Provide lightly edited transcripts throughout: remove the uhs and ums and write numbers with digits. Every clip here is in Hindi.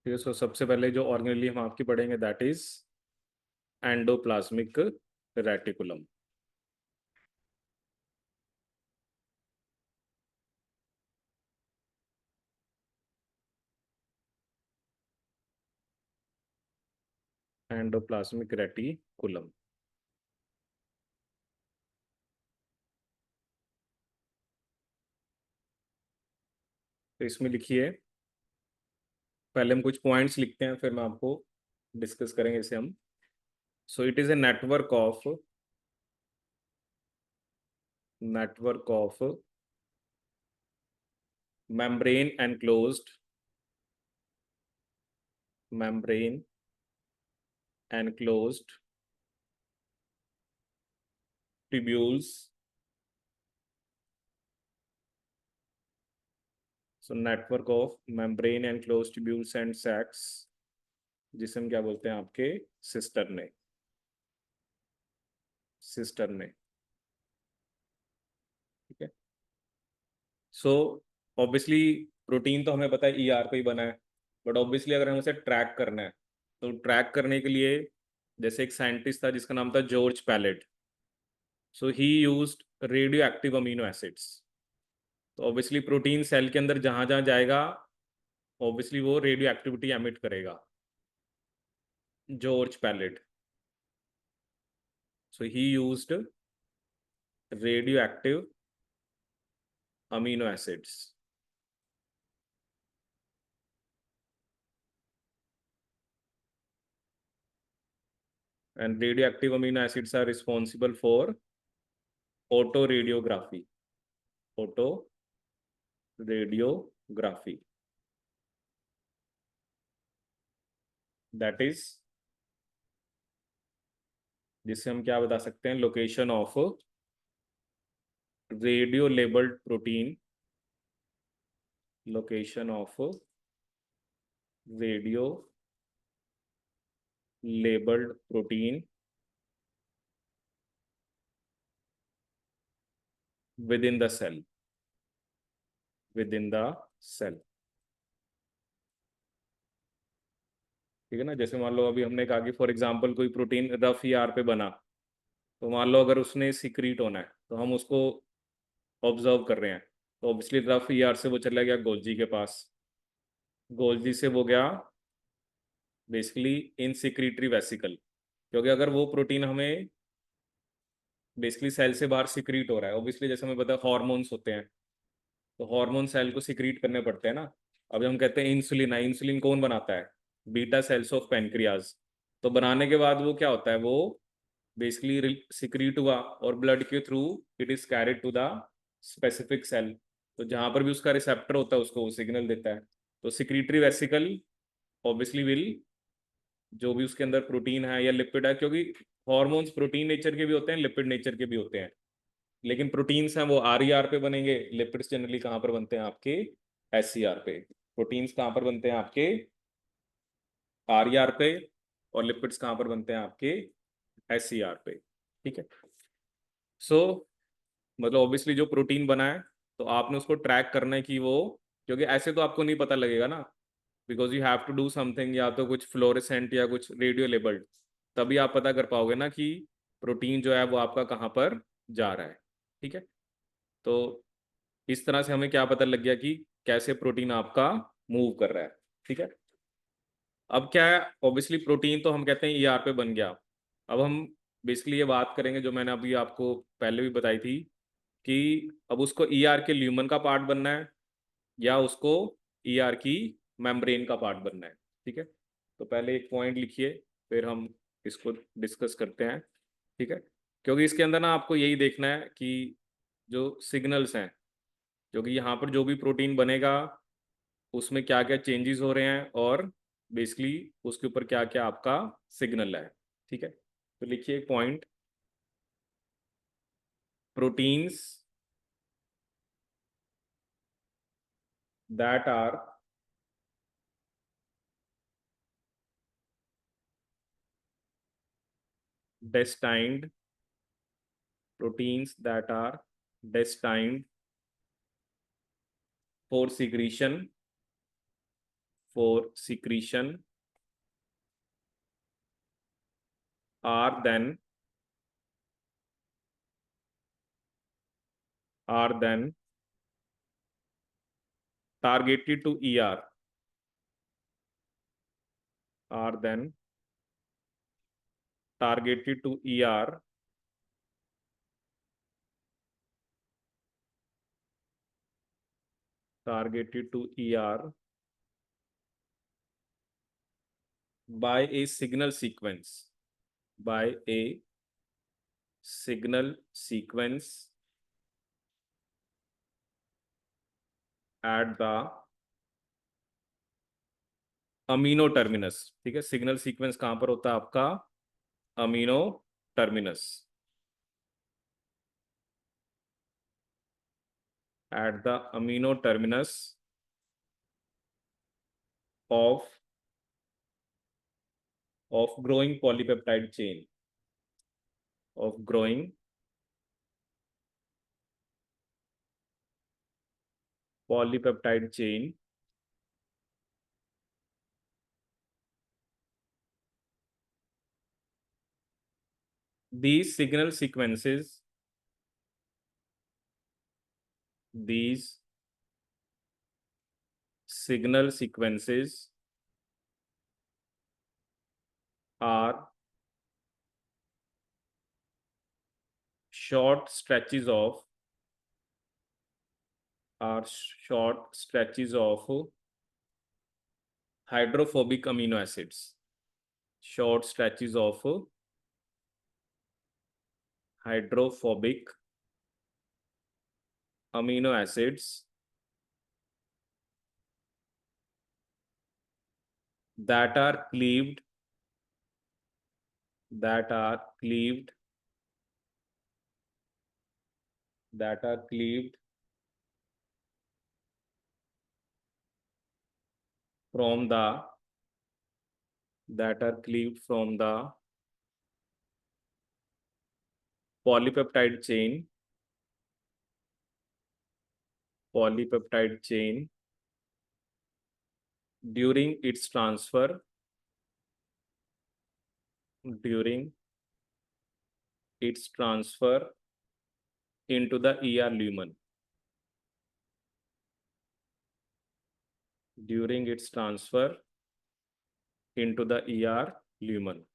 ठीक है। सो सबसे पहले जो ऑर्गेनेली हम आपकी पढ़ेंगे that is endoplasmic reticulum. Endoplasmic reticulum. तो इसमें लिखिए, पहले हम कुछ पॉइंट्स लिखते हैं फिर मैं आपको डिस्कस करेंगे इसे हम। So it is a network of membrane enclosed tubules. So network of membrane enclosed tubules and sacs, जिसे हम क्या बोलते हैं आपके सिस्टर्ने। ठीक है। सो ऑब्वियसली प्रोटीन तो हमें पता है ईआर पे ही बना है, बट ऑब्वियसली अगर हमें उसे ट्रैक करना है तो ट्रैक करने के लिए, जैसे एक साइंटिस्ट था जिसका नाम था George Palade, so he used radioactive amino acids. तो ऑब्वियसली प्रोटीन सेल के अंदर जहां जहां जाएगा ऑब्वियसली वो रेडियो एक्टिविटी एमिट करेगा। George Palade, so he used radioactive amino acids. And radioactive amino acids are responsible for autoradiography. Autoradiography. That is, जिससे हम क्या बता सकते हैं, location of radio labelled protein, location of radio labelled protein within the cell, within the cell. ठीक है ना। जैसे मान लो अभी हमने कहा कि फॉर एग्जांपल कोई प्रोटीन रफ ईआर पे बना, तो मान लो अगर उसने सिक्रीट होना है तो हम उसको ऑब्जर्व कर रहे हैं, तो ऑब्वियसली रफ ईआर से वो चला गया गोल्जी के पास, गोल्जी से वो गया बेसिकली इन सिक्रीटरी वेसिकल, क्योंकि अगर वो प्रोटीन हमें बेसिकली सेल से बाहर सिक्रीट हो रहा है, ऑब्वियसली जैसे हमें पता है हार्मोन्स होते हैं, तो हार्मोन सेल को सिक्रीट करने पड़ते हैं ना। अभी हम कहते हैं इंसुलिन है, इंसुलिन कौन बनाता है, बीटा सेल्स ऑफ पेनक्रियाज। तो बनाने के बाद वो क्या होता है, वो बेसिकली सिक्रीट हुआ और ब्लड के through it is carried to the specific cell, तो जहां पर भी उसका रिसेप्टर होता है उसको वो सिग्नल देता है। तो सिक्रीटरी वेसिकल ऑब्वियसली विल, जो भी उसके अंदर प्रोटीन है या लिपिड है, क्योंकि हॉर्मोन्स प्रोटीन नेचर के भी होते हैं लिपिड नेचर के भी होते हैं, लेकिन प्रोटीन्स हैं वो आर ई आर पे बनेंगे, लिपिड्स जनरली कहाँ पर बनते हैं आपके एस सी आर पे। प्रोटीन्स कहाँ पर बनते हैं आपके आर ई आर पे, और लिपिड्स कहाँ पर बनते हैं आपके एस सी आर पे। ठीक है। सो मतलब ऑब्वियसली जो प्रोटीन बना है तो आपने उसको ट्रैक करना है कि वो, क्योंकि ऐसे तो आपको नहीं पता लगेगा ना, because you have to do something, या तो कुछ फ्लोरेसेंट या कुछ रेडियो लेबल्ड, तभी आप पता कर पाओगे ना कि प्रोटीन जो है वो आपका कहाँ पर जा रहा है। ठीक है। तो इस तरह से हमें क्या पता लग गया कि कैसे प्रोटीन आपका मूव कर रहा है। ठीक है। अब क्या है, ऑब्वियसली प्रोटीन तो हम कहते हैं ईआर पे बन गया। अब हम बेसिकली ये बात करेंगे जो मैंने अभी आपको पहले भी बताई थी, कि अब उसको ईआर के ल्यूमन का पार्ट बनना है या उसको ईआर की मेम्ब्रेन का पार्ट बनना है। ठीक है। तो पहले एक पॉइंट लिखिए, फिर हम इसको डिस्कस करते हैं। ठीक है। क्योंकि इसके अंदर ना आपको यही देखना है कि जो सिग्नल्स हैं, क्योंकि यहाँ पर जो भी प्रोटीन बनेगा उसमें क्या क्या चेंजेस हो रहे हैं, और बेसिकली उसके ऊपर क्या क्या आपका सिग्नल है। ठीक है। तो लिखिए point, proteins that are destined, proteins that are destined for secretion for secretion are then targeted to ER, are then targeted to ER by a signal sequence, by a signal sequence at the amino terminus. ठीक है, सिग्नल सीक्वेंस कहां पर होता है आपका? Amino terminus, eight the amino terminus of growing polypeptide chain, of growing polypeptide chain these signal sequences are short stretches of hydrophobic amino acids, short stretches of hydrophobic amino acids that are cleaved from the polypeptide chain during its transfer into the ER lumen, during its transfer into the ER lumen।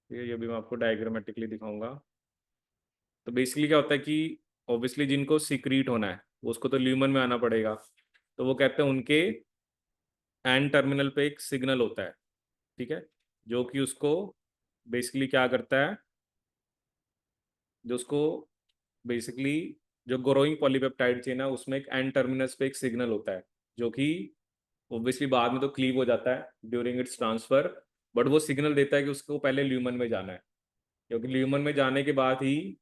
ये भी मैं आपको डायग्रामेटिकली दिखाऊंगा। तो बेसिकली क्या होता है कि ऑब्वियसली जिनको सीक्रीट होना है उसको तो ल्यूमन में आना पड़ेगा, तो वो कहते हैं उनके एन टर्मिनल पे एक सिग्नल होता है, ठीक है, जो कि उसको बेसिकली क्या करता है, जो उसको बेसिकली जो ग्रोइंग पॉलीपेप्टाइड चेन है उसमें एक एन टर्मिनस पे एक सिग्नल होता है, जो कि ऑब्वियसली बाद में तो क्लीव हो जाता है ड्यूरिंग इट्स ट्रांसफर, बट वो सिग्नल देता है कि उसको पहले ल्यूमन में जाना है, क्योंकि ल्यूमन में जाने के बाद ही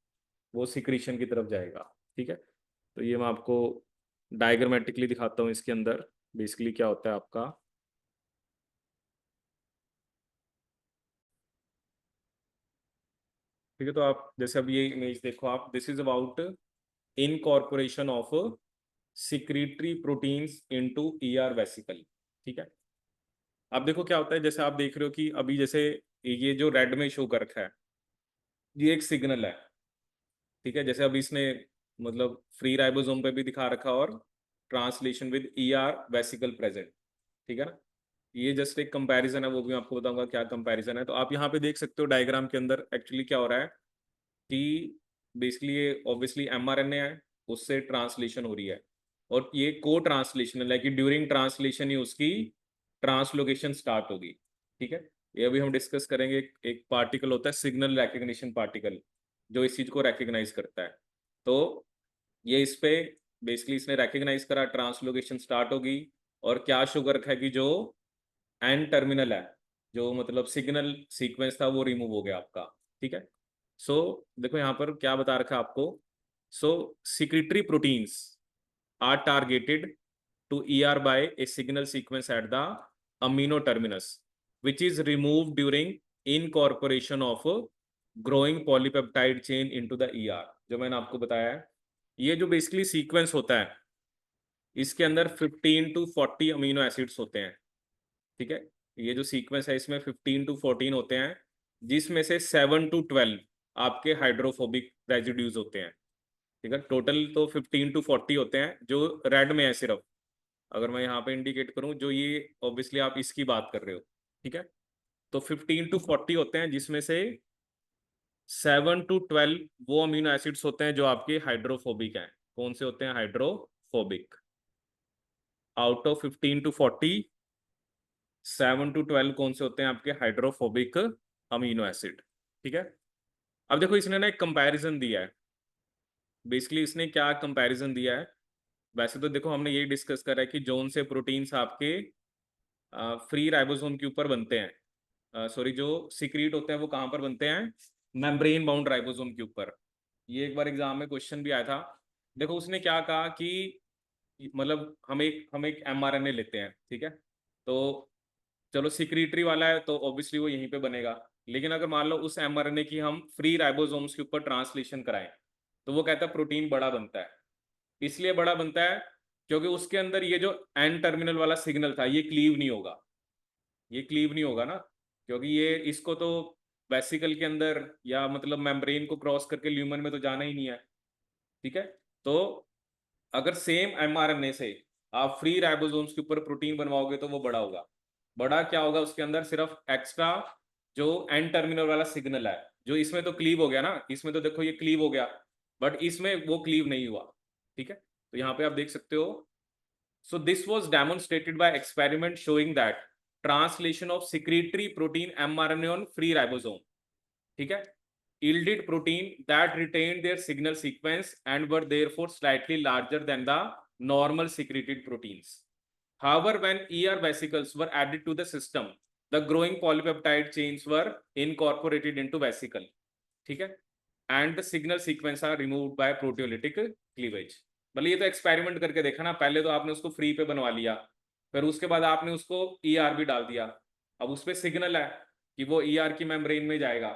वो सिक्रीशन की तरफ जाएगा। ठीक है, तो ये मैं आपको डायग्रामेटिकली दिखाता हूँ इसके अंदर बेसिकली क्या होता है आपका। ठीक है, तो आप जैसे अब ये इमेज देखो आप, this is about incorporation of secretory proteins into ER vesicle. ठीक है, अब देखो क्या होता है, जैसे आप देख रहे हो कि अभी जैसे ये जो रेड में शो कर रखा है ये एक सिग्नल है। ठीक है, जैसे अभी इसने मतलब फ्री राइबोसोम पे भी दिखा रखा और translation with ER vesicle present. ठीक है ना, ये जस्ट एक कंपैरिजन है, वो भी मैं आपको बताऊंगा क्या कंपैरिजन है। तो आप यहाँ पे देख सकते हो डायग्राम के अंदर एक्चुअली क्या हो रहा है कि बेसिकली ये ऑब्वियसली एमआरएनए है, उससे ट्रांसलेशन हो रही है, और ये को ट्रांसलेशन है कि ड्यूरिंग ट्रांसलेशन ही उसकी ट्रांसलोकेशन स्टार्ट होगी। ठीक है, ये अभी हम डिस्कस करेंगे। एक पार्टिकल होता है सिग्नल रिकग्निशन पार्टिकल, जो इस चीज को रिकग्नाइज करता है। तो ये इस पे बेसिकली इसने रिकग्नाइज करा, ट्रांसलोकेशन स्टार्ट होगी, और क्या शुगर रखा है कि जो एन टर्मिनल है, जो मतलब सिग्नल सीक्वेंस था वो रिमूव हो गया आपका। ठीक है, सो देखो यहाँ पर क्या बता रखा है आपको। So secretory proteins are targeted to ER by a signal sequence at the amino terminus which is remove during incorporation of growing polypeptide chain into the ER. जो मैंने आपको बताया है, ये जो बेसिकली सीक्वेंस होता है इसके अंदर 15 to 40 अमीनो एसिड्स होते हैं, ठीक है। ये जो सीक्वेंस है इसमें 15 to 14 होते हैं, जिसमें से 7 to 12 आपके हाइड्रोफोबिक रेजिड्यूज होते हैं, ठीक है। टोटल तो 15 to 40 होते हैं जो रेड में है सिर्फ। अगर मैं यहाँ पे इंडिकेट करूँ, जो ये ऑब्वियसली आप इसकी बात कर रहे हो, ठीक है। तो 15 to 40 होते हैं, जिसमें से 7 to 12 वो अमीनो एसिड्स होते हैं जो आपके हाइड्रोफोबिक हैं। कौन से होते हैं? Hydrophobic. Out of 15 to 40, 7 to 12 कौन से होते हैं आपके? हाइड्रोफोबिक अमीनो एसिड, ठीक है। अब देखो इसने ना एक कंपैरिजन दिया है। बेसिकली इसने क्या कंपैरिजन दिया है? वैसे तो देखो हमने यही डिस्कस करा है कि जोन से प्रोटीन्स आपके फ्री राइबोसोम के ऊपर बनते हैं, सॉरी जो सिक्रीट होते हैं वो कहाँ पर बनते हैं? मेम्ब्रेन बाउंड राइबोसोम के ऊपर। ये एक बार एग्जाम में क्वेश्चन भी आया था। देखो उसने क्या कहा कि मतलब हम एक एमआरएनए लेते हैं, ठीक है। तो चलो सिक्रीटरी वाला है तो ऑब्वियसली वो यहीं पे बनेगा। लेकिन अगर मान लो उस एमआरएनए की हम फ्री राइबोसोम्स के ऊपर ट्रांसलेशन कराएं, तो वो कहता है प्रोटीन बड़ा बनता है। इसलिए बड़ा बनता है क्योंकि उसके अंदर ये जो एन टर्मिनल वाला सिग्नल था ये क्लीव नहीं होगा। ये क्लीव नहीं होगा ना, क्योंकि ये इसको तो वेसिकल के अंदर या मतलब मेम्ब्रेन को क्रॉस करके ल्यूमन में तो जाना ही नहीं है, ठीक है। तो अगर सेम एमआरएनए से आप फ्री राइबोसोम्स के ऊपर प्रोटीन बनवाओगे तो वो बड़ा होगा। बड़ा क्या होगा? उसके अंदर सिर्फ एक्स्ट्रा जो एन टर्मिनल वाला सिग्नल है, जो इसमें तो क्लीव हो गया ना, इसमें तो देखो ये क्लीव हो गया, बट इसमें वो क्लीव नहीं हुआ, ठीक है। तो यहाँ पे आप देख सकते हो। So this was demonstrated by experiment showing that translation of secretory protein mRNA on free ribosome, ठीक है, yielded protein that retained their signal sequence and were therefore slightly larger than the normal secreted proteins. However, when ER vesicles were added to the system, the growing polypeptide chains were incorporated into vesicle, ठीक है, and the signal sequence are removed by proteolytic cleavage. मतलब ये तो एक्सपेरिमेंट करके देखा ना, पहले तो आपने उसको फ्री पे बनवा लिया, फिर उसके बाद आपने उसको ईआर भी डाल दिया। अब उस पर सिग्नल है कि वो ईआर की मेम्ब्रेन में जाएगा।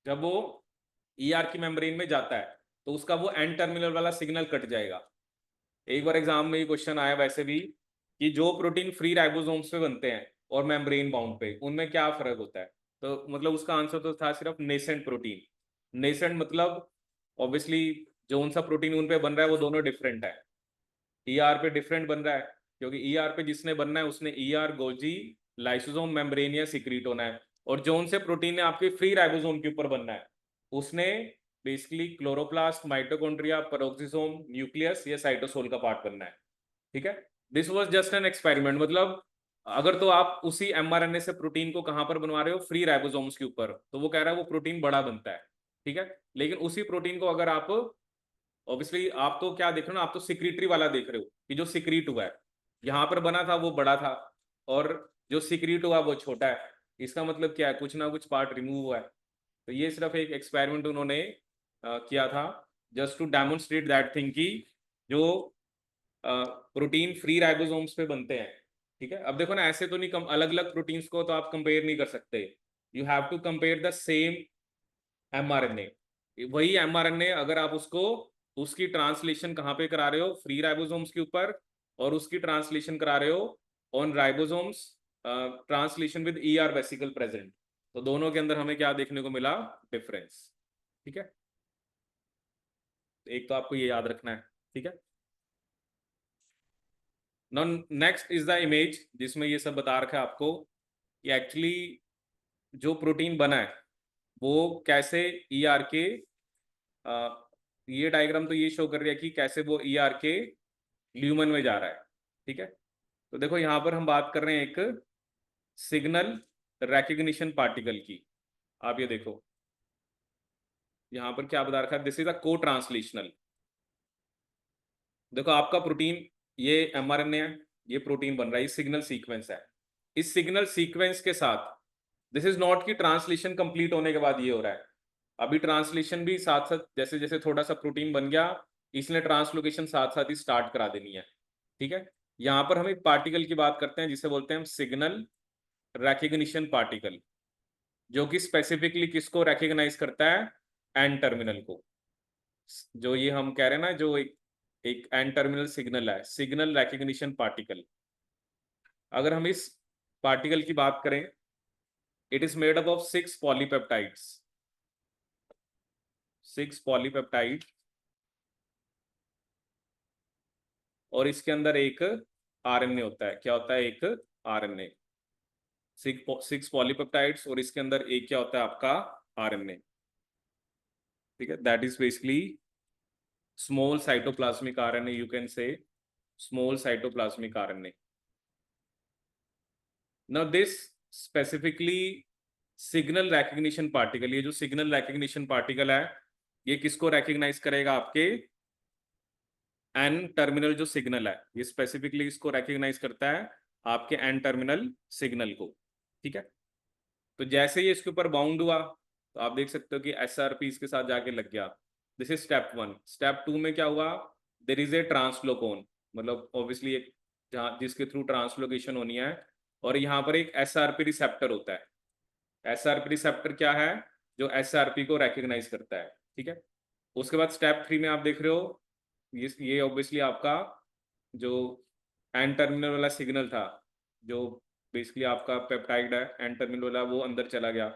जब वो ईआर की मेम्ब्रेन में जाता है तो उसका वो एन टर्मिनल वाला सिग्नल कट जाएगा। एक बार एग्जाम में ये क्वेश्चन आया वैसे भी कि जो प्रोटीन फ्री राइबोसोम्स पे बनते हैं और मेम्ब्रेन बाउंड पे, उनमें क्या फर्क होता है? तो मतलब उसका आंसर तो था सिर्फ नेसेंट प्रोटीन। नेसेंट मतलब ऑब्वियसली जो उन सा प्रोटीन उन पे बन रहा है वो दोनों डिफरेंट है। ईआर पे डिफरेंट बन रहा है क्योंकि ईआर पे जिसने बनना है उसने ईआर गोल्जी लाइसोसोम मेम्ब्रेनिया सिक्रीट होना है, और जो उनसे प्रोटीन ने आपके फ्री राइबोसोम के ऊपर बनना है उसने basically chloroplast, mitochondria, peroxisome, nucleus या साइटोसोल का पार्ट बनना है, ठीक है। This was just an experiment. मतलब अगर तो आप उसी एमआरएनए से प्रोटीन को कहां पर बनवा रहे हो? फ्री राइबोसोम्स के ऊपर, तो वो कह रहा है वो प्रोटीन बड़ा बनता है, ठीक है। लेकिन उसी प्रोटीन को अगर आप ऑब्वियसली, आप तो क्या देख रहे हो ना, आप तो सिक्रीटरी वाला देख रहे हो कि जो सिक्रीट हुआ है यहाँ पर बना था वो बड़ा था, और जो सिक्रीट हुआ वो छोटा है। इसका मतलब क्या है? कुछ ना कुछ पार्ट रिमूव हुआ है। तो ये सिर्फ एक एक्सपेरिमेंट उन्होंने किया था just to demonstrate that thing कि जो प्रोटीन फ्री राइबोसोम्स पे बनते हैं, ठीक है। अब देखो ना, ऐसे तो नहीं, कम अलग अलग प्रोटीन्स को तो आप कंपेयर नहीं कर सकते। You have to compare the same mRNA. वही एमआरएनए अगर आप उसको उसकी ट्रांसलेशन कहाँ पे करा रहे हो? फ्री राइबोसोम्स के ऊपर, और उसकी ट्रांसलेशन करा रहे हो on ribosomes, translation with ER vesicle present, तो दोनों के अंदर हमें क्या देखने को मिला? डिफरेंस, ठीक है। एक तो आपको ये याद रखना है, ठीक है। Now next is the image, जिसमें ये सब बता रखा है आपको कि एक्चुअली जो प्रोटीन बना है वो कैसे ईआर के, ये डायग्राम तो ये शो कर रही है कि कैसे वो ईआर के ल्यूमन में जा रहा है, ठीक है। तो देखो यहाँ पर हम बात कर रहे हैं एक सिग्नल recognition पार्टिकल की। आप ये देखो यहाँ पर क्या बता रखा है, दिस इज अ को ट्रांसलेशनल। देखो आपका प्रोटीन, ये एमआरएनए है, ये प्रोटीन बन रहा है, ये सिग्नल सीक्वेंस है। इस सिग्नल सीक्वेंस के साथ दिस इज नॉट कि ट्रांसलेशन कंप्लीट होने के बाद ये हो रहा है। अभी ट्रांसलेशन भी साथ साथ, जैसे जैसे थोड़ा सा प्रोटीन बन गया, इसने ट्रांसलोकेशन साथ साथ ही स्टार्ट करा देनी है, ठीक है। यहाँ पर हम एक पार्टिकल की बात करते हैं जिसे बोलते हैं हम सिग्नल रिकग्निशन पार्टिकल, जो कि स्पेसिफिकली किसको रिकग्नाइज करता है? एन टर्मिनल को। जो ये हम कह रहे हैं ना, जो एक एक एन टर्मिनल सिग्नल है, सिग्नल रिकग्निशन पार्टिकल। अगर हम इस पार्टिकल की बात करें, it is made up of 6 polypeptides, 6 polypeptide, और इसके अंदर एक आरएनए होता है। क्या होता है? एक आरएनए। 6 पॉलीपेप्टाइड्स और इसके अंदर एक क्या होता है? आपका आरएनए। ठीक है, that is basically small cytoplasmic RNA, you can say small cytoplasmic RNA. Now this specifically signal recognition particle, ये जो सिग्नल रिकग्निशन पार्टिकल है, ये किसको रिकग्नाइज करेगा? आपके एन टर्मिनल जो सिग्नल है, ये स्पेसिफिकली इसको रिकग्नाइज करता है, आपके एन टर्मिनल सिग्नल को। ठीक है, तो जैसे ही इसके ऊपर बाउंड हुआ, तो आप देख सकते हो कि एसआरपी इसके साथ जाके लग गया। This is step 1। स्टेप 2 में क्या हुआ? देयर इज ए ट्रांसलोकोन, मतलब ऑब्वियसली एक जहाँ जिसके थ्रू ट्रांसलोकेशन होनी है, और यहाँ पर एक एसआरपी रिसेप्टर होता है। एसआरपी रिसेप्टर क्या है? जो एसआरपी को रिकग्नाइज करता है। ठीक है, उसके बाद स्टेप 3 में आप देख रहे हो, ये ऑब्वियसली आपका जो एन टर्मिनल वाला सिग्नल था, जो बेसिकली आपका पेप्टाइड है एन टर्मिनल वाला, वो अंदर चला गया।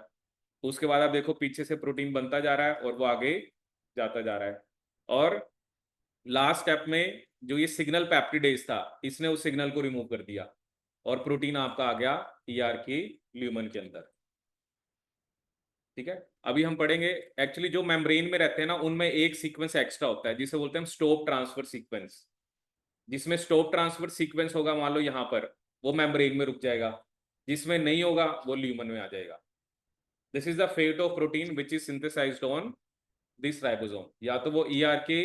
उसके बाद आप देखो पीछे से प्रोटीन बनता जा रहा है और वो आगे जाता जा रहा है, और लास्ट स्टेप में जो ये सिग्नल पेप्टिडेज था, इसने उस सिग्नल को रिमूव कर दिया और प्रोटीन आपका आ गया ईआर की ल्यूमन के अंदर। ठीक है, अभी हम पढ़ेंगे एक्चुअली जो मेम्ब्रेन में रहते हैं ना, उनमें एक सीक्वेंस एक्स्ट्रा होता है जिसे बोलते हैं स्टॉप ट्रांसफर सीक्वेंस। जिसमें स्टॉप ट्रांसफर सीक्वेंस होगा, मान लो यहाँ पर, वो मेम्ब्रेन में रुक जाएगा। जिसमें नहीं होगा वो ल्यूमन में आ जाएगा। This is the fate of protein which is synthesised on this ribosome. या तो वो ईआर के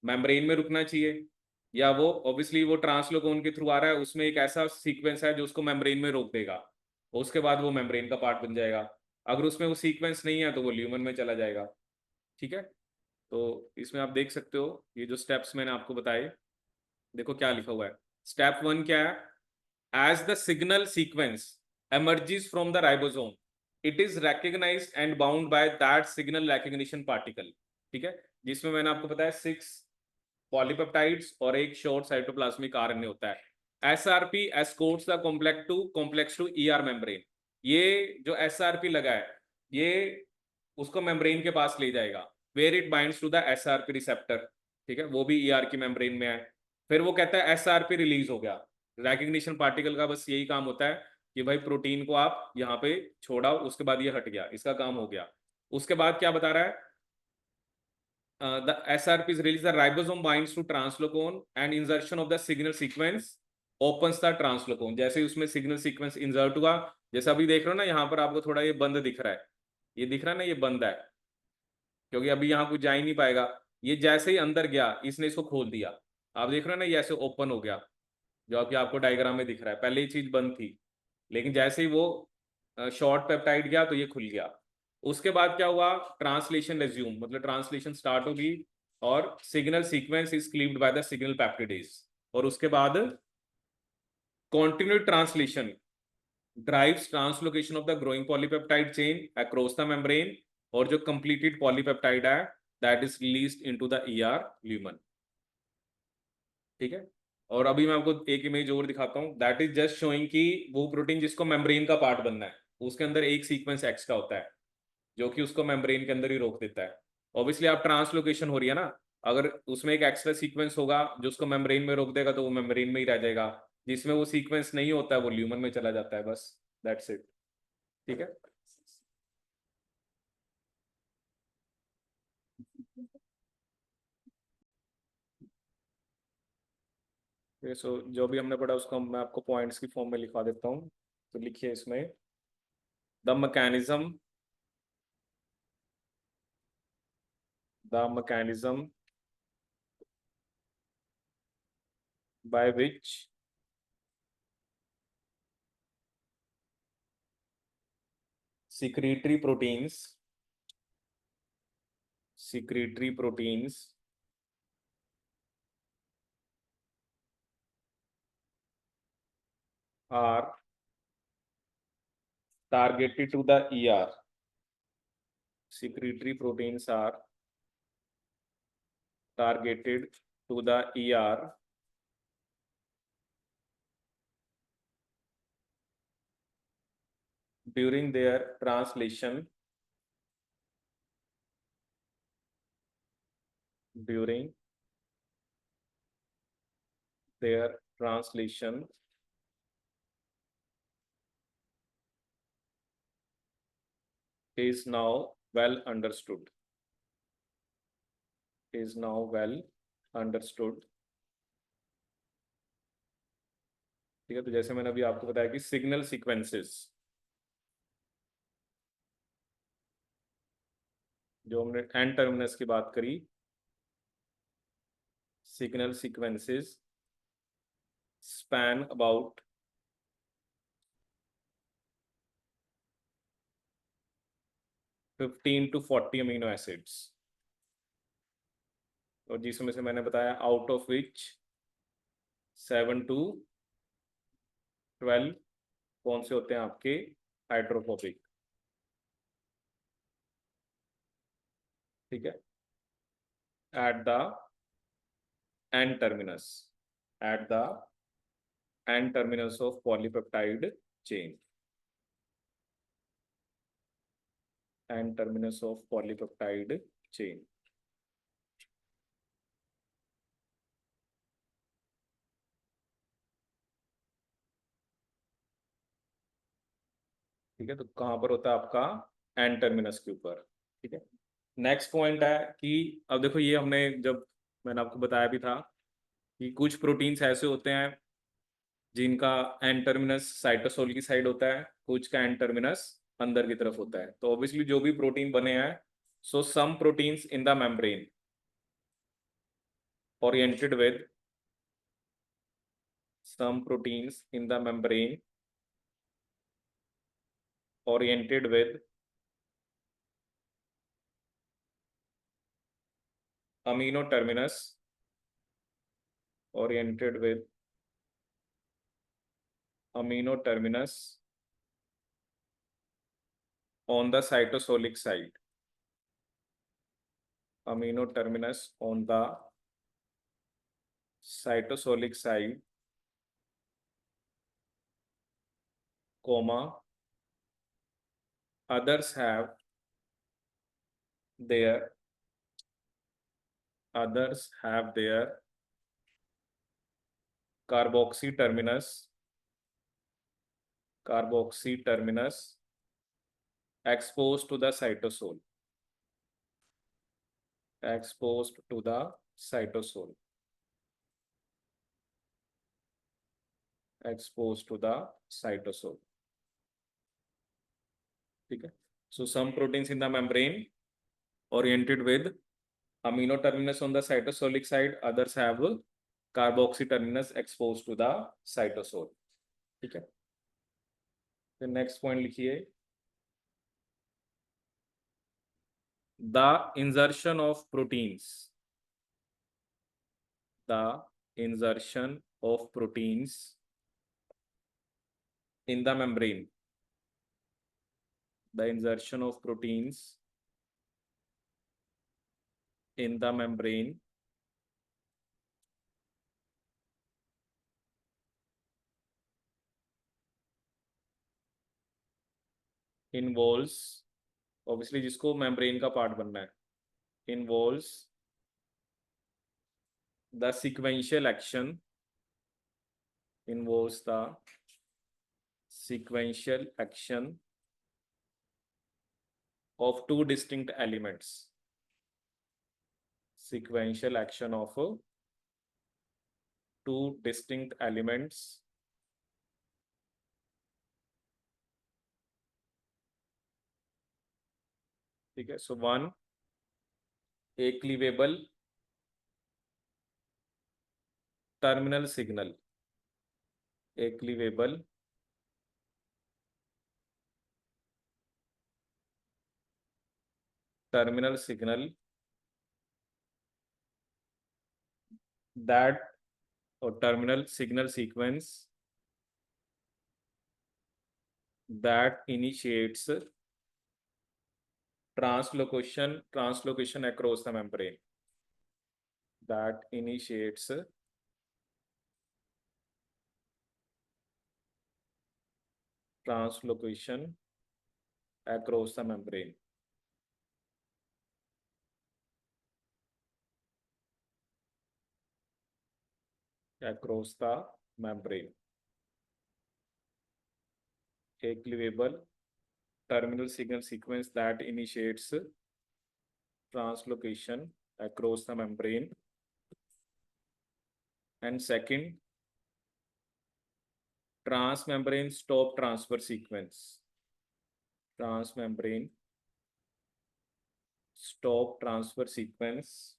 मेम्ब्रेन में रुकना चाहिए, या वो ऑब्वियसली वो ट्रांसलोकोन के थ्रू आ रहा है, उसमें एक ऐसा सीक्वेंस है जो उसको मेम्ब्रेन में रोक देगा, उसके बाद वो मेम्ब्रेन का पार्ट बन जाएगा। अगर उसमें वो सीक्वेंस नहीं है तो वो ल्यूमन में चला जाएगा। ठीक है, तो इसमें आप देख सकते हो ये जो स्टेप्स मैंने आपको बताए, देखो क्या लिखा हुआ है। स्टेप 1 क्या है? As the signal sequence emerges from the ribosome, it is recognized and bound by that signal recognition particle। ठीक है, जिसमें मैंने आपको बताया 6 पॉलीपेप्टाइड्स और एक शॉर्ट साइटोप्लाज्मिक आरएनए होता है। SRP escorts the complex to ER membrane. ये जो एसआरपी लगा है, ये उसको मेम्ब्रेन के पास ले जाएगा, where it binds to the SRP receptor. ठीक है, वो भी ईआर की मेम्ब्रेन में है। फिर वो कहता है एसआरपी रिलीज हो गया। रिकग्निशन पार्टिकल का बस यही काम होता है कि भाई प्रोटीन को आप यहाँ पे छोड़ाओ, उसके बाद ये हट गया, इसका काम हो गया। उसके बाद क्या बता रहा है? The SRP is released, the ribosome binds to translocon and insertion of the signal sequence opens the translocon। जैसे ही उसमें सिग्नल सीक्वेंस इंसर्ट हुआ, जैसा अभी देख रहे हो ना, यहाँ पर आपको थोड़ा ये बंद दिख रहा है, ये दिख रहा है ना, ये बंद है क्योंकि अभी यहाँ कुछ जा ही नहीं पाएगा। ये जैसे ही अंदर गया, इसने इसको खोल दिया। आप देख रहे हो ना, ये ऐसे ओपन हो गया, जो अभी आपको डायग्राम में दिख रहा है। पहले ये चीज बंद थी, लेकिन जैसे ही वो शॉर्ट पेप्टाइड गया तो ये खुल गया। उसके बाद क्या हुआ? ट्रांसलेशन रेज्यूम, मतलब ट्रांसलेशन स्टार्ट होगी, और signal sequence is cleaved by the signal peptidase. और उसके बाद continued translation drives translocation of the growing polypeptide chain across the membrane, और जो completed polypeptide है, that is released into the ER lumen। ठीक है, और अभी मैं आपको एक इमेज और दिखाता हूँ, दैट इज जस्ट शोइंग कि वो प्रोटीन जिसको मेम्ब्रेन का पार्ट बनना है, उसके अंदर एक सीक्वेंस एक्स्ट्रा होता है जो कि उसको मेम्ब्रेन के अंदर ही रोक देता है। ऑब्वियसली आप ट्रांसलोकेशन हो रही है ना, अगर उसमें एक एक्स्ट्रा सीक्वेंस होगा जो उसको मेम्ब्रेन में रोक देगा, तो वो मेम्ब्रेन में ही रह जाएगा। जिसमें वो सीक्वेंस नहीं होता है वो ल्यूमन में चला जाता है, बस दैट्स इट। ठीक है, ये सो जो भी हमने पढ़ा उसको मैं आपको पॉइंट्स की फॉर्म में लिखा देता हूँ। तो लिखिए इसमें, the mechanism, the mechanism by which secretory proteins, secretory proteins are targeted to the ER, secretory proteins are targeted to the ER during their translation is now well understood. ठीक है, तो जैसे मैंने अभी आपको बताया कि सिग्नल सीक्वेंसेस, जो हमने एन टर्मिनस की बात करी, signal sequences span about 15 to 40 amino acids, और जिसमें से मैंने बताया आउट ऑफ विच 7 to 12 कौन से होते हैं आपके हाइड्रोफोबिक। ठीक है, at the N terminus of polypeptide chain, N terminus of polypeptide chain. ठीक है, तो कहां पर होता है आपका एन टर्मिनस के ऊपर। ठीक है, नेक्स्ट पॉइंट है कि अब देखो, ये हमने जब मैंने आपको बताया भी था कि कुछ प्रोटीन्स ऐसे होते हैं जिनका एन टर्मिनस साइटोसोल की साइड होता है, कुछ का एन टर्मिनस अंदर की तरफ होता है। तो ऑब्वियसली जो भी प्रोटीन बने हैं, so some proteins in the membrane oriented with some proteins in the membrane oriented with amino terminus oriented with amino terminus on the cytosolic side, amino terminus on the cytosolic side, comma, others have their carboxy terminus exposed to the cytosol, ठीक है, so some proteins in the membrane oriented with amino terminus on the cytosolic side, others have carboxy terminus exposed to the cytosol। ठीक है, फिर नेक्स्ट पॉइंट लिखिए, the इंजर्शन of proteins in the membrane, the insertion of proteins in the membrane involves, obviously जिसको membrane का पार्ट बनना है, involves the sequential action of two distinct elements, ठीक है, so one a cleavable terminal signal, that or terminal signal sequence that initiates translocation across the membrane, that initiates translocation across the membrane. Across the membrane. A cleavable terminal signal sequence that initiates translocation across the membrane. And second, transmembrane stop transfer sequence. Transmembrane stop transfer sequence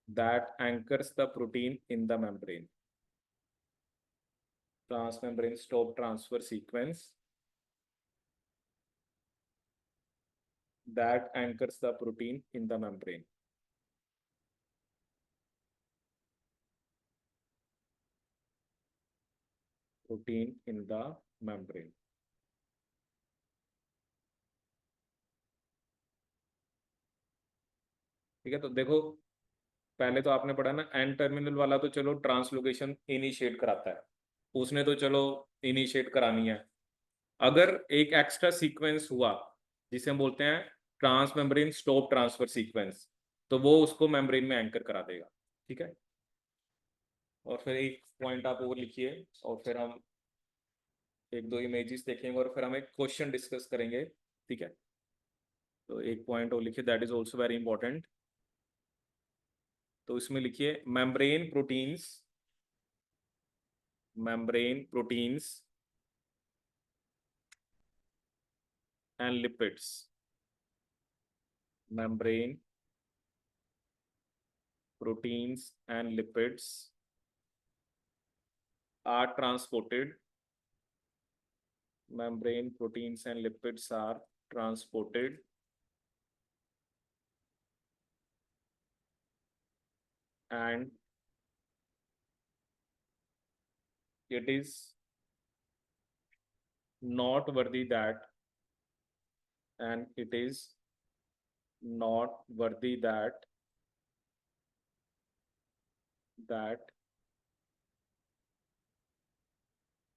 that anchors the protein in the membrane. Transmembrane stop transfer sequence that anchors the protein in the membrane. Protein in the membrane. ठीक है, तो देखो पहले तो आपने पढ़ा ना, एन टर्मिनल वाला तो चलो ट्रांसलोकेशन इनिशिएट कराता है, उसने तो चलो इनिशिएट करानी है। अगर एक एक्स्ट्रा सीक्वेंस हुआ जिसे हम बोलते हैं transmembrane stop transfer sequence, तो वो उसको मेम्ब्रेन में एंकर करा देगा। ठीक है, और फिर एक पॉइंट आप और लिखिए और फिर हम एक दो इमेजेस देखेंगे और फिर हम एक क्वेश्चन डिस्कस करेंगे। ठीक है, तो एक पॉइंट और लिखिए, that is also very important. तो इसमें लिखिए membrane proteins, membrane proteins and lipids, membrane proteins and lipids are transported. Membrane proteins and lipids are transported and it is not worthy that, and it is not worthy that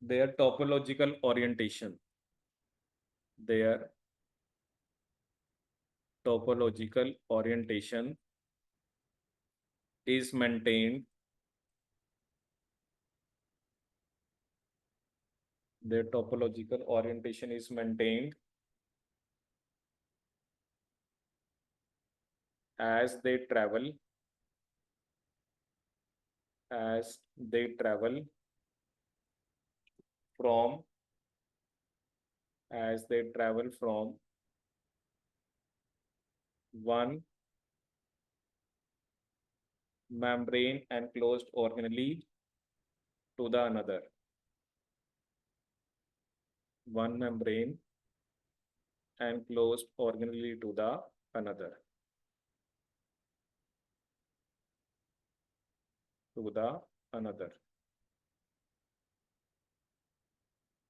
their topological orientation, their topological orientation is maintained, their topological orientation is maintained as they travel, as they travel from, as they travel from one membrane enclosed organelle to the another. One membrane enclosed organelle to the another. To the another.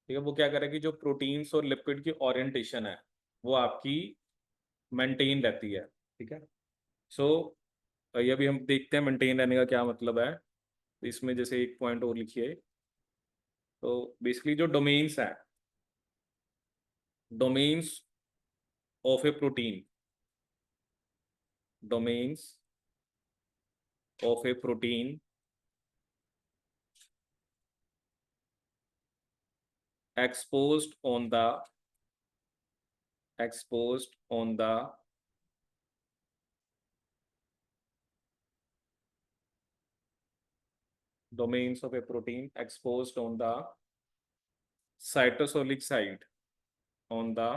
ठीक है, वो क्या करेगी, जो प्रोटीन्स और लिपिड की ओरिएंटेशन है वो आपकी मेंटेन रहती है। ठीक है, सो ये अभी हम देखते हैं मेंटेन रहने का क्या मतलब है। तो इसमें जैसे एक पॉइंट और लिखिए, तो बेसिकली जो डोमेन्स है, domains of A protein, domains of A protein exposed on the domains of a protein exposed on the cytosolic side, on the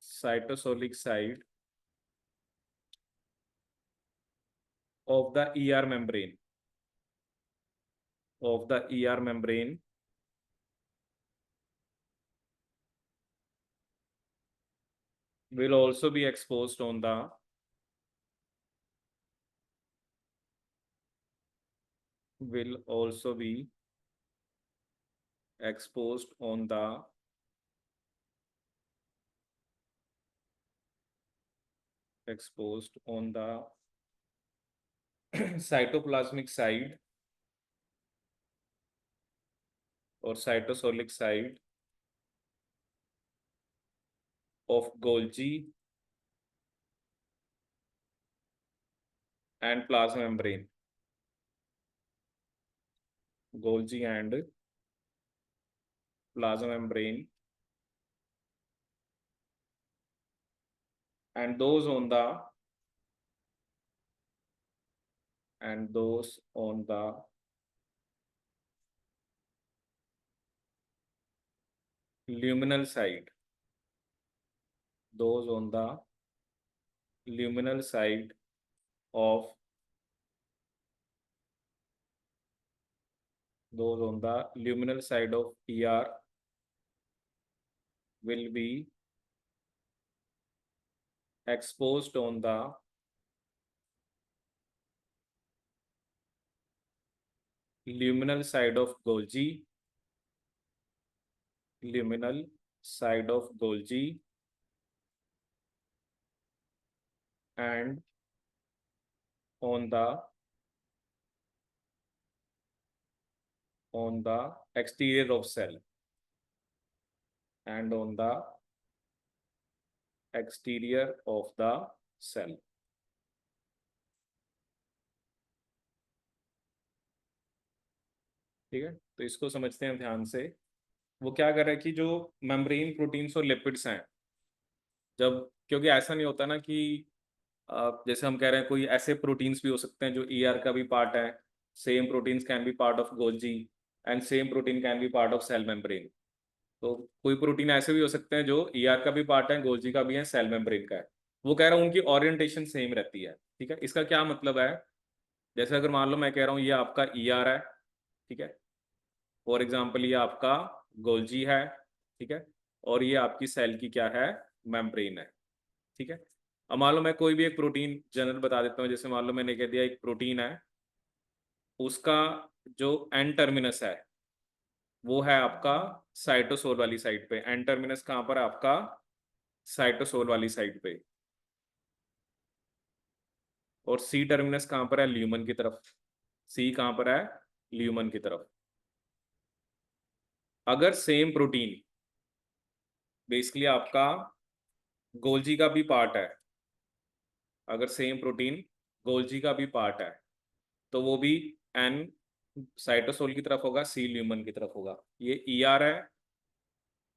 cytosolic side of the ER membrane, of the ER membrane will also be exposed on the will also be exposed on the exposed on the cytoplasmic side or cytosolic side of Golgi and plasma membrane. Golgi and plasma membrane, and those on the luminal side, those on the luminal side of ER will be exposed on the luminal side of Golgi, and on the exterior of cell, and on the exterior of the cell. ठीक है, तो इसको समझते हैं ध्यान से। वो क्या कर रहा है कि जो मेम्ब्रेन प्रोटीन्स और लिपिड्स हैं, जब, क्योंकि ऐसा नहीं होता ना कि जैसे हम कह रहे हैं कोई ऐसे प्रोटीन्स भी हो सकते हैं जो ईआर का भी पार्ट है, same proteins can be part of Golgi and same protein can be part of cell membrane. तो कोई प्रोटीन ऐसे भी हो सकते हैं जो ईआर का भी पार्ट है, गोल्जी का भी है, सेल मेम्ब्रेन का है। वो कह रहा हूँ उनकी ओरिएंटेशन सेम रहती है। ठीक है, इसका क्या मतलब है, जैसे अगर मान लो मैं कह रहा हूँ ये आपका ईआर है, ठीक है, फॉर एग्जाम्पल ये आपका गोल्जी है, ठीक है, और ये आपकी सेल की क्या है, मेम्ब्रेन है। ठीक है, अब मान लो मैं कोई भी एक प्रोटीन जनरल बता देता हूँ, जैसे मान लो मैंने कह दिया एक प्रोटीन है, उसका जो एन टर्मिनस है वो है आपका साइटोसोल वाली साइड पे। एन टर्मिनस कहाँ पर है आपका, साइटोसोल वाली साइड पे। और सी टर्मिनस कहाँ पर है, ल्यूमन की तरफ। सी कहाँ पर है, ल्यूमन की तरफ। अगर सेम प्रोटीन बेसिकली आपका गोल्जी का भी पार्ट है, अगर सेम प्रोटीन गोल्जी का भी पार्ट है, तो वो भी एन साइटोसोल की तरफ होगा, सी ल्यूमन की तरफ होगा। ये ईआर है,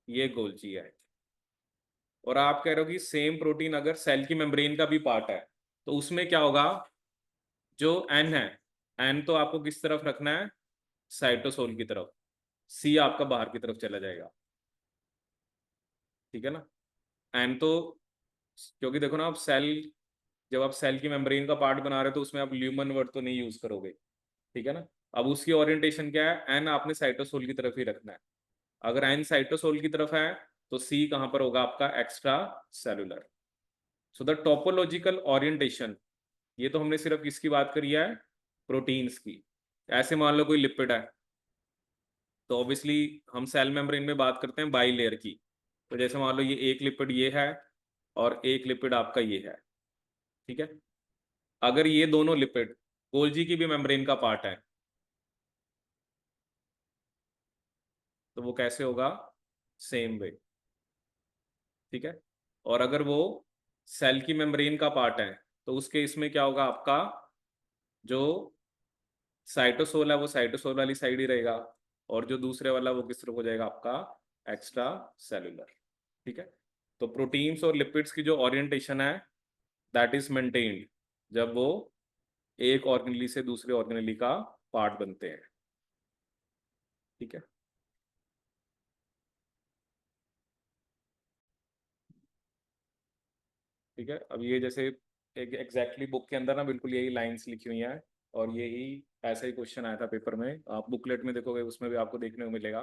ये गोल्जी है। और आप कह रहे हो कि सेम प्रोटीन अगर सेल की मेम्ब्रेन का भी पार्ट है, तो उसमें क्या होगा, जो एन है, एन तो आपको किस तरफ रखना है, साइटोसोल की तरफ। सी आपका बाहर की तरफ चला जाएगा। ठीक है ना, एन तो, क्योंकि देखो ना, आप सेल, जब आप सेल की मेम्ब्रेन का पार्ट बना रहे हो तो उसमें आप ल्यूमन वर्ड तो नहीं यूज करोगे। ठीक है ना, अब उसकी ओरिएंटेशन क्या है, एन आपने साइटोसोल की तरफ ही रखना है। अगर एन साइटोसोल की तरफ है तो सी कहां पर होगा आपका, extra cellular. So the topological orientation, ये तो हमने सिर्फ किसकी बात करी है, प्रोटीन्स की। ऐसे मान लो कोई लिपिड है, तो ऑब्वियसली हम सेल मेम्ब्रेन में बात करते हैं बाई लेयर की। तो जैसे मान लो ये एक लिपिड ये है और एक लिपिड आपका ये है। ठीक है, अगर ये दोनों लिपिड गोल्जी की भी मेम्ब्रेन का पार्ट है, तो वो कैसे होगा, सेम वे। ठीक है, और अगर वो सेल की मेम्ब्रेन का पार्ट है, तो उसके इसमें क्या होगा आपका, जो साइटोसोल है वो साइटोसोल वाली साइड ही रहेगा, और जो दूसरे वाला वो किस तरफ हो जाएगा आपका, एक्स्ट्रा सेलुलर। ठीक है, तो प्रोटीन्स और लिपिड्स की जो ओरिएंटेशन है दैट इज मेंटेन्ड जब वो एक ऑर्गेनेली से दूसरे ऑर्गेनेली का पार्ट बनते हैं। ठीक है, ठीक है, अब ये जैसे एक एग्जैक्टली बुक के अंदर ना बिल्कुल यही लाइंस लिखी हुई हैं, और यही ऐसा ही क्वेश्चन आया था पेपर में, आप बुकलेट में देखोगे उसमें भी आपको देखने को मिलेगा।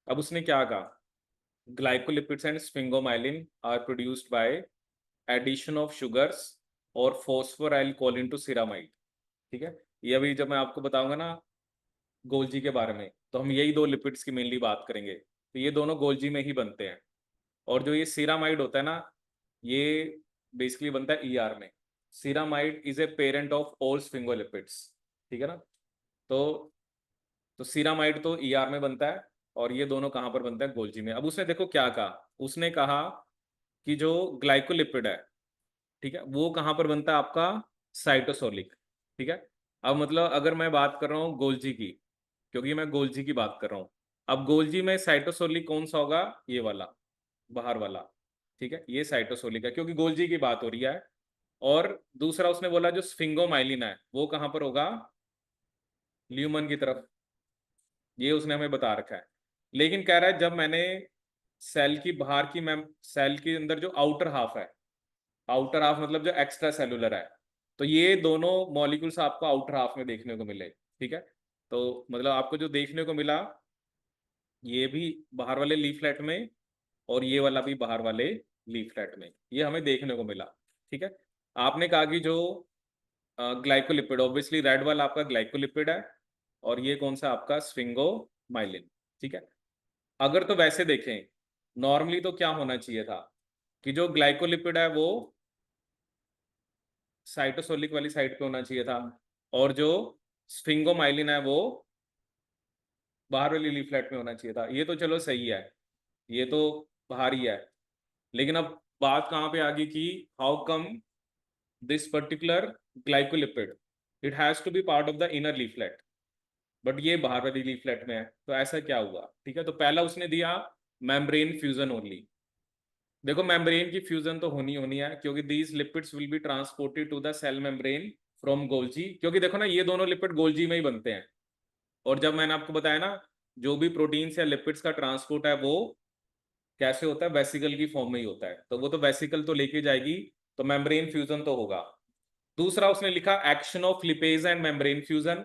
अब उसने क्या कहा, glycolipids and sphingomyelin are produced by addition of sugars और फॉस्फोराइल कोलिन टू सिरामाइड। ठीक है, ये अभी जब मैं आपको बताऊंगा ना गोल्जी के बारे में, तो हम यही दो लिपिड्स की मेनली बात करेंगे। तो ये दोनों गोल्जी में ही बनते हैं। और जो ये सिरामाइड होता है ना, ये बेसिकली बनता है ईआर में। Ceramide is a parent of all sphingolipids, ठीक है ना। तो सीरामाइड तो ईआर में बनता है, और ये दोनों कहाँ पर बनता है, गोल्जी में। अब उसने देखो क्या कहा, उसने कहा कि जो ग्लाइकोलिपिड है, ठीक है, वो कहाँ पर बनता है आपका, साइटोसोलिक, ठीक है। अब मतलब अगर मैं बात कर रहा हूँ गोल्जी की, क्योंकि मैं गोल्जी की बात कर रहा हूँ, अब गोल्जी में साइटोसोलिक कौन सा होगा, ये वाला, बाहर वाला, ठीक है, ये साइटोसोलिक है क्योंकि गोल्जी की बात हो रही है। और दूसरा उसने बोला जो स्फिंगोमाइलिन है वो कहाँ पर होगा, ल्यूमन की तरफ, ये उसने हमें बता रखा है। लेकिन कह रहा है जब मैंने सेल की बाहर की, मैम सेल के अंदर जो आउटर हाफ है, आउटर हाफ मतलब जो एक्स्ट्रा सेलुलर है, तो ये दोनों मॉलिक्यूल्स आपको आउटर हाफ में देखने को मिले, ठीक है। तो मतलब आपको जो देखने को मिला, ये भी बाहर वाले लीफलेट में, और ये वाला भी बाहर वाले लीफलेट में, ये हमें देखने को मिला, ठीक है। आपने कहा कि जो ग्लाइकोलिपिड, ऑब्वियसली रेड वाला आपका ग्लाइकोलिपिड है, और ये कौन सा आपका स्फिंगोमाइलिन, ठीक है। अगर तो वैसे देखें, नॉर्मली तो क्या होना चाहिए था कि जो ग्लाइकोलिपिड है वो साइटोसोलिक वाली साइड पे होना चाहिए था, और जो स्फिंगोमाइलिन है वो बाहर वाली लीफलेट में होना चाहिए था। ये तो चलो सही है, ये तो बाहर ही है। लेकिन अब बात कहाँ पे आ गई कि how come this particular glycolipid, it has to be part of the inner leaflet, but ये बाहर वाली लीफलेट में है, तो ऐसा क्या हुआ, ठीक है। तो पहला उसने दिया मेम्ब्रेन फ्यूजन ओनली। देखो मेम्ब्रेन की फ्यूजन तो होनी होनी है, क्योंकि these lipids will be transported to the cell membrane from Golgi, क्योंकि देखो ना ये दोनों लिपिड गोल्जी में ही बनते हैं। और जब मैंने आपको बताया ना, जो भी प्रोटीन्स या लिपिड्स का ट्रांसपोर्ट है वो कैसे होता है, वेसिकल की फॉर्म में ही होता है, तो वो तो वेसिकल तो लेके जाएगी, तो मेम्ब्रेन फ्यूजन तो होगा। दूसरा उसने लिखा action of lipase and membrane fusion.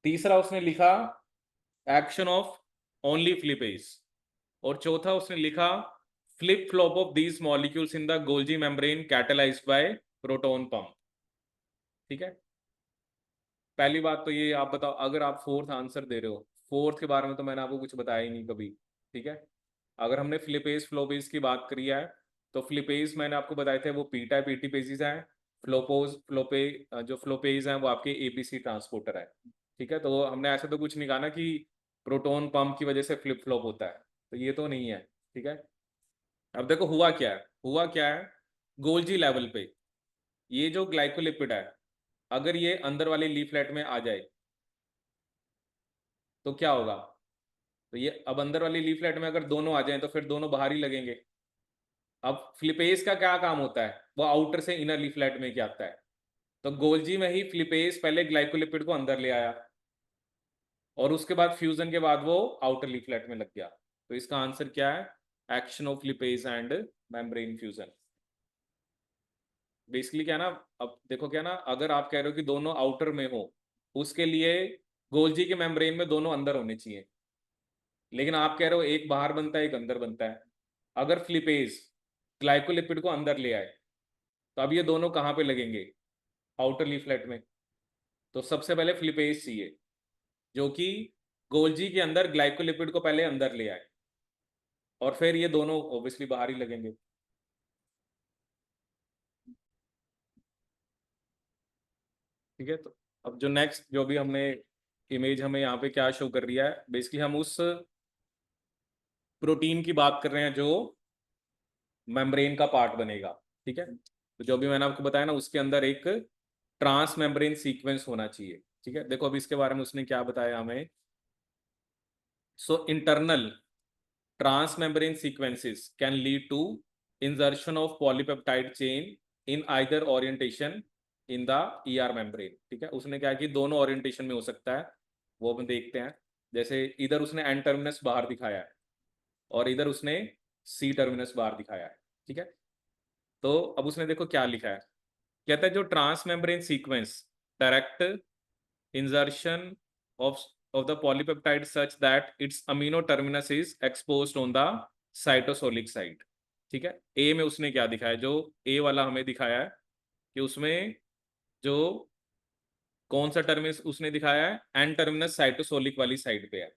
तीसरा उसने लिखा एक्शन ऑफ ओनली फ्लिपेज। और चौथा उसने लिखा flip flop of these molecules in the Golgi membrane catalysed by proton pump, ठीक है। पहली बात तो ये, आप बताओ, अगर आप फोर्थ आंसर दे रहे हो, फोर्थ के बारे में तो मैंने आपको कुछ बताया ही नहीं कभी, ठीक है। अगर हमने फ्लिपेज फ्लोपेज की बात करी है, तो फ्लिपेज मैंने आपको बताए थे वो पी टाइप एटीपेजीज हैं। फ्लोपोज फ्लोपे जो फ्लोपेज हैं वो आपके एपीसी ट्रांसपोर्टर है, ठीक है। तो हमने ऐसा तो कुछ नहीं कहा ना कि प्रोटॉन पंप की वजह से फ्लिप फ्लॉप होता है, तो ये तो नहीं है, ठीक है। अब देखो हुआ क्या है, हुआ क्या है, गोल्जी लेवल पे ये जो ग्लाइकोलिपिड है, अगर ये अंदर वाली लीफलेट में आ जाए तो क्या होगा, तो ये अब अंदर वाली लीफलेट में अगर दोनों आ जाएं तो फिर दोनों बाहर ही लगेंगे। अब फ्लिपेज का क्या काम होता है, वो आउटर से इनर लीफलेट में क्या आता है, तो गोल्जी में ही फ्लिपेज पहले ग्लाइकोलिपिड को अंदर ले आया, और उसके बाद फ्यूजन के बाद वो आउटर लीफलेट में लग गया। तो इसका आंसर क्या है, action of lipase and membrane fusion. Basically क्या ना, अब देखो क्या ना, अगर आप कह रहे हो कि दोनों आउटर में हो, उसके लिए गोल्जी के मेम्ब्रेन में दोनों अंदर होने चाहिए, लेकिन आप कह रहे हो एक बाहर बनता है एक अंदर बनता है। अगर फ्लिपेज ग्लाइकोलिपिड को अंदर ले आए, तो अब ये दोनों कहाँ पे लगेंगे, आउटर लीफलेट में। तो सबसे पहले फ्लिपेज चाहिए जो कि गोल्जी के अंदर ग्लाइकोलिपिड को पहले अंदर ले आए, और फिर ये दोनों ऑब्वियसली बाहर ही लगेंगे, ठीक है। तो अब जो नेक्स्ट जो भी हमने इमेज हमें यहाँ पे क्या शो कर रही है, बेसिकली हम उस प्रोटीन की बात कर रहे हैं जो मेम्ब्रेन का पार्ट बनेगा, ठीक है। तो जो भी मैंने आपको बताया ना, उसके अंदर एक ट्रांस मेम्ब्रेन सीक्वेंस होना चाहिए, ठीक है। देखो अभी इसके बारे में उसने क्या बताया हमें, so internal transmembrane sequences can lead to insertion of polypeptide chain in either orientation in the ER membrane, ठीक है। उसने क्या कि दोनों ओरिएंटेशन में हो सकता है, वो हम देखते हैं। जैसे इधर उसने एन टर्मिनस बाहर दिखाया है, और इधर उसने सी टर्मिनस बाहर दिखाया है, ठीक है। तो अब उसने देखो क्या लिखा है, कहता है जो transmembrane sequence direct insertion of the polypeptide such that its amino terminus is exposed on the cytosolic side, ठीक है। ए में उसने क्या दिखाया, जो ए वाला हमें दिखाया है कि उसमें जो कौन सा टर्मिनस उसने दिखाया है, एन टर्मिनस साइटोसोलिक वाली साइड पे है,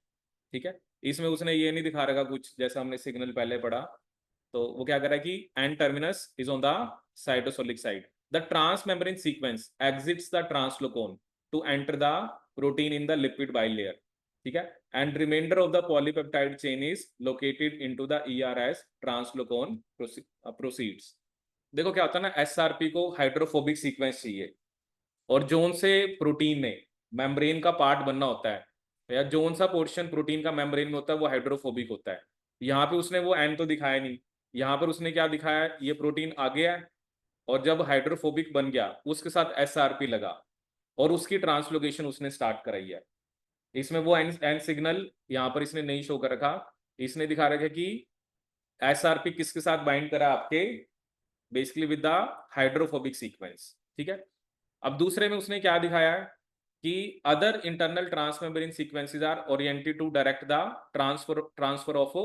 ठीक है। इसमें उसने ये नहीं दिखा रखा कुछ, जैसा हमने सिग्नल पहले पढ़ा तो वो क्या कर रहा है कि N terminus is on the cytosolic side, the transmembrane sequence exits the translocon to enter the protein in the lipid bilayer, ठीक है, and reminder of the polypeptide chain is located into the ER as translocon proceeds. देखो क्या होता है ना, एसआरपी को हाइड्रोफोबिक सीक्वेंस चाहिए, और जोन से प्रोटीन ने मेम्ब्रेन का पार्ट बनना होता है, या जोन सा पोर्शन प्रोटीन का मेम्ब्रेन में होता है वो हाइड्रोफोबिक होता है। यहाँ पे उसने वो एन तो दिखाया नहीं, यहाँ पर उसने क्या दिखाया, ये प्रोटीन आ गया है, और जब हाइड्रोफोबिक बन गया उसके साथ एसआरपी लगा और उसकी ट्रांसलोकेशन उसने स्टार्ट कराई है। इसमें वो एन सिग्नल यहाँ पर इसने नहीं शो कर रखा, इसने दिखा रखा कि एसआरपी किसके साथ बाइंड करा आपके, basically with the hydrophobic sequence, ठीक है। अब दूसरे में उसने क्या दिखाया है कि other internal transmembrane sequences are oriented to direct the transfer of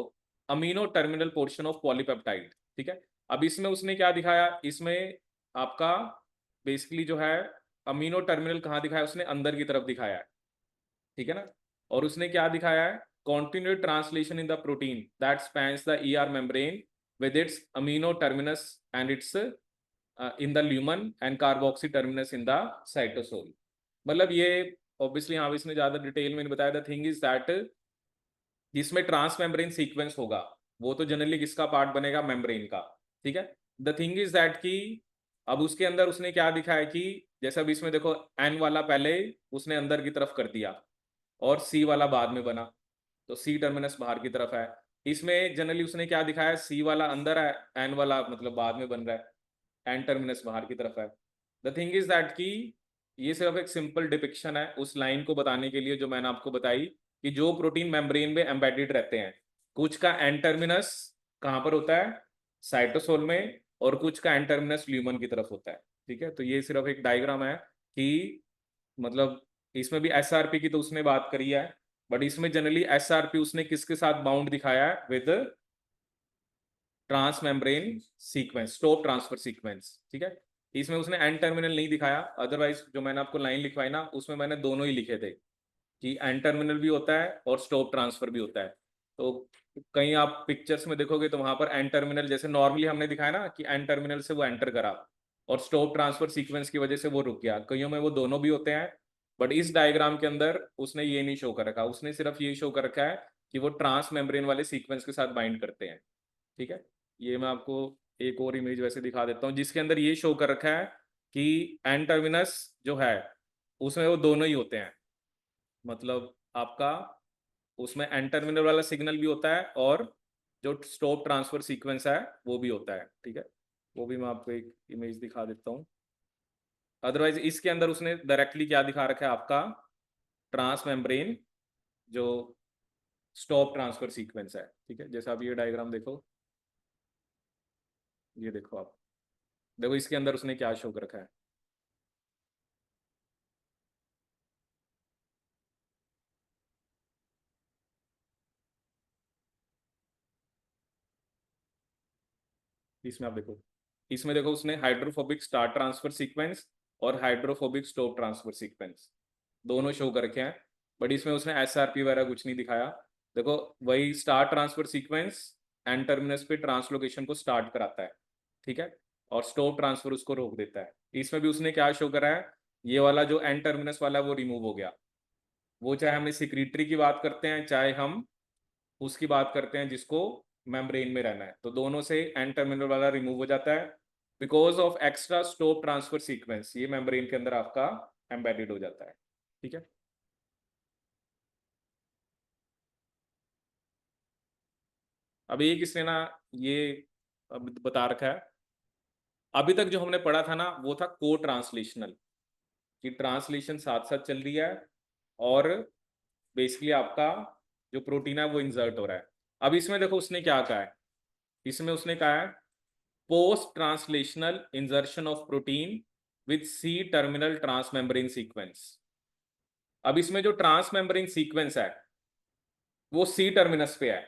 amino terminal portion of polypeptide, ठीक है। अब इसमें उसने क्या दिखाया, इसमें आपका बेसिकली जो है अमीनो टर्मिनल कहाँ दिखाया, उसने अंदर की तरफ दिखाया है, ठीक है ना। और उसने क्या दिखाया है, continued translation in the protein that spans the ER membrane with its amino terminus and its in the lumen and carboxy terminus in the cytosol। मतलब ये ऑब्वियसली यहाँ पे इसने ज्यादा डिटेल में नहीं बताया, द थिंग इज दैट जिसमें ट्रांस मेम्ब्रेन सीक्वेंस होगा वो तो जनरली किसका पार्ट बनेगा, मेम्ब्रेन का, ठीक है। द थिंग इज दैट कि अब उसके अंदर उसने क्या दिखाया कि जैसे अब इसमें देखो एन वाला पहले उसने अंदर की तरफ कर दिया और सी वाला बाद में बना, तो सी टर्मिनस बाहर की तरफ है। इसमें जनरली उसने क्या दिखाया, सी वाला अंदर है, एन वाला मतलब बाद में बन रहा है, एन टर्मिनस बाहर की तरफ है। द थिंग इज दैट कि ये सिर्फ एक सिंपल डिपिक्शन है उस लाइन को बताने के लिए जो मैंने आपको बताई कि जो प्रोटीन मेम्ब्रेन में एम्बेडेड रहते हैं, कुछ का एन टर्मिनस कहाँ पर होता है, साइटोसोल में, और कुछ का एन टर्मिनस ल्यूमन की तरफ होता है, ठीक है। तो ये सिर्फ एक डायग्राम है कि मतलब इसमें भी एसआरपी की तो उसने बात करी है, बट इसमें जनरली एसआरपी उसने किसके साथ बाउंड दिखाया है, with transmembrane sequence, stop transfer sequence, ठीक है। इसमें उसने एन टर्मिनल नहीं दिखाया, अदरवाइज जो मैंने आपको लाइन लिखवाई ना उसमें मैंने दोनों ही लिखे थे कि एन टर्मिनल भी होता है और स्टॉप ट्रांसफर भी होता है। तो कहीं आप पिक्चर्स में देखोगे तो वहां पर एन टर्मिनल जैसे नॉर्मली हमने दिखाया ना कि एन टर्मिनल से वो एंटर करा और स्टॉप ट्रांसफर सीक्वेंस की वजह से वो रुक गया, कईयों में वो दोनों भी होते हैं, बट इस डायग्राम के अंदर उसने ये नहीं शो कर रखा, उसने सिर्फ ये शो कर रखा है कि वो ट्रांस मेम्ब्रेन वाले सीक्वेंस के साथ बाइंड करते हैं, ठीक है। ये मैं आपको एक और इमेज वैसे दिखा देता हूँ जिसके अंदर ये शो कर रखा है कि एन टर्मिनस जो है उसमें वो दोनों ही होते हैं, मतलब आपका उसमें एन टर्मिनल वाला सिग्नल भी होता है और जो स्टॉप ट्रांसफर सीक्वेंस है वो भी होता है, ठीक है। वो भी मैं आपको एक इमेज दिखा देता हूँ। अदरवाइज इसके अंदर उसने डायरेक्टली क्या दिखा रखा है, आपका ट्रांस मेम्ब्रेन जो स्टॉप ट्रांसफर सीक्वेंस है, ठीक है। जैसे आप ये डायग्राम देखो, ये देखो आप, देखो इसके अंदर उसने क्या शो कर रखा है, इसमें आप देखो, इसमें देखो उसने हाइड्रोफोबिक स्टार ट्रांसफर सीक्वेंस और हाइड्रोफोबिक स्टॉप ट्रांसफर सीक्वेंस दोनों शो कर रखे हैं, बट इसमें उसने एसआरपी वगैरह कुछ नहीं दिखाया। देखो वही star transfer sequence N terminus पे ट्रांसलोकेशन को स्टार्ट कराता है, ठीक है, और स्टॉप ट्रांसफर उसको रोक देता है। इसमें भी उसने क्या शो करा है, ये वाला जो एन टर्मिनस वाला है वो रिमूव हो गया, वो चाहे हमने सिक्रीटरी की बात करते हैं चाहे हम उसकी बात करते हैं जिसको मेम्ब्रेन में रहना है, तो दोनों से एन टर्मिनल वाला रिमूव हो जाता है because of extra stop transfer sequence, ये मेम्ब्रेन के अंदर आपका एम्बेडेड हो जाता है, ठीक है। अब ये किसने ना ये अब बता रखा है, अभी तक जो हमने पढ़ा था ना वो था को ट्रांसलेशनल, कि ट्रांसलेशन साथ साथ चल रही है और बेसिकली आपका जो प्रोटीन है वो इंसर्ट हो रहा है। अब इसमें देखो उसने क्या कहा है, इसमें उसने कहा है post translational insertion of protein with C terminal transmembrane sequence. अब इसमें जो ट्रांसमेम्ब्रेन सीक्वेंस है वो सी टर्मिनस पे है।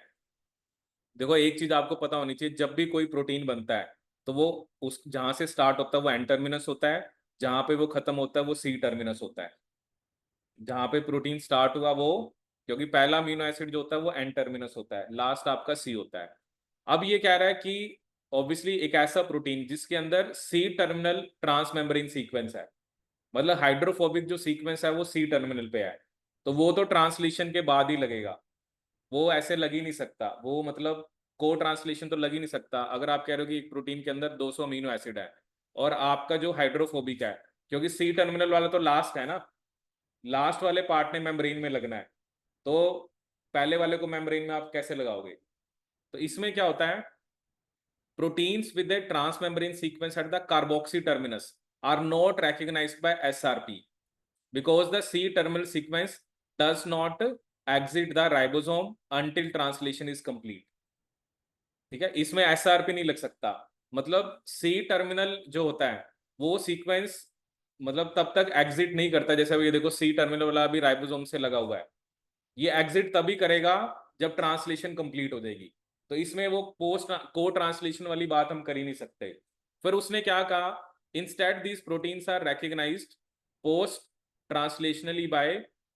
देखो एक चीज आपको पता होनी चाहिए, जब भी कोई प्रोटीन बनता है तो वो उस जहां से स्टार्ट होता है वो एन टर्मिनस होता है, जहां पे वो खत्म होता है वो सी टर्मिनस होता है। जहां पे प्रोटीन स्टार्ट हुआ वो, क्योंकि पहला अमीनो एसिड जो होता है वो एन टर्मिनस होता है, लास्ट आपका सी होता है। अब ये कह रहा है कि ऑब्वियसली एक ऐसा प्रोटीन जिसके अंदर सी टर्मिनल ट्रांसमेम्ब्रेन सीक्वेंस है, मतलब हाइड्रोफोबिक जो सीक्वेंस है वो सी टर्मिनल पे है, तो वो तो ट्रांसलेशन के बाद ही लगेगा, वो ऐसे लग ही नहीं सकता, वो मतलब को ट्रांसलेशन तो लग ही नहीं सकता। अगर आप कह रहे हो कि एक प्रोटीन के अंदर 200 अमीनो एसिड है और आपका जो हाइड्रोफोबिक है, क्योंकि सी टर्मिनल वाला तो लास्ट है ना, लास्ट वाले पार्ट ने मेम्ब्रेन में लगना है, तो पहले वाले को मेम्ब्रेन में आप कैसे लगाओगे? तो इसमें क्या होता है, proteins with a transmembrane sequence at the carboxy terminus are not recognized by SRP because the C terminal sequence does not exit the ribosome until translation is complete। ठीक है, इसमें SRP नहीं लग सकता, मतलब C टर्मिनल जो होता है वो सीक्वेंस मतलब तब तक एग्जिट नहीं करता, जैसे ये देखो C टर्मिनल वाला अभी राइबोसोम से लगा हुआ है, ये एग्जिट तभी करेगा जब ट्रांसलेशन कंप्लीट हो जाएगी, तो इसमें वो पोस्ट को ट्रांसलेशन वाली बात हम कर ही नहीं सकते। फिर उसने क्या कहा, instead these proteins are recognised post translationally by